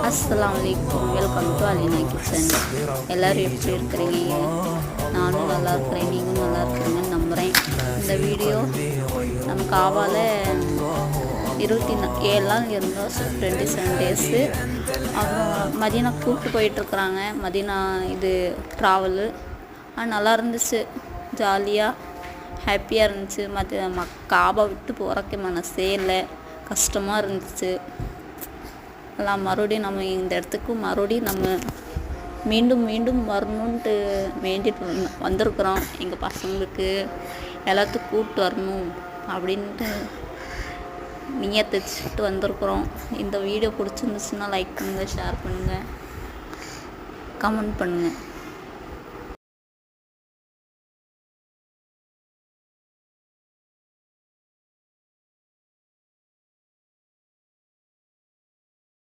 அஸ்ஸலாமு அலைக்கும். Welcome to Alina kitchen. எல்லோரும் எப்படி இருக்கிறீங்க? நானும் நல்லா இருக்கிறேன், நீங்களும் நல்லா இருக்கிறீங்கன்னு நம்புகிறேன். இந்த வீடியோ நம்ம காவால் 27 நாள் இருந்தோம், 27 டேஸு. அப்புறம் மதினா கூப்பிட்டு போயிட்டுருக்குறாங்க. மதினா இது ட்ராவலு நல்லா இருந்துச்சு, ஜாலியாக ஹாப்பியாக இருந்துச்சு. காபா விட்டு போகிறக்கு மனசே இல்லை, கஷ்டமாக இருந்துச்சு. எல்லாம் மறுபடியும் நம்ம இந்த இடத்துக்கு மறுபடியும் நம்ம மீண்டும் மீண்டும் வரணுன்ட்டு வேண்டிட்டு வந்திருக்குறோம். எங்கள் பசங்களுக்கு எல்லாத்துக்கும் கூப்பிட்டு வரணும் அப்படின்ட்டு நியத்து வச்சுட்டு வந்திருக்குறோம். இந்த வீடியோ பிடிச்சிருந்துச்சுன்னா லைக் பண்ணுங்கள், ஷேர் பண்ணுங்கள், கமெண்ட் பண்ணுங்கள்.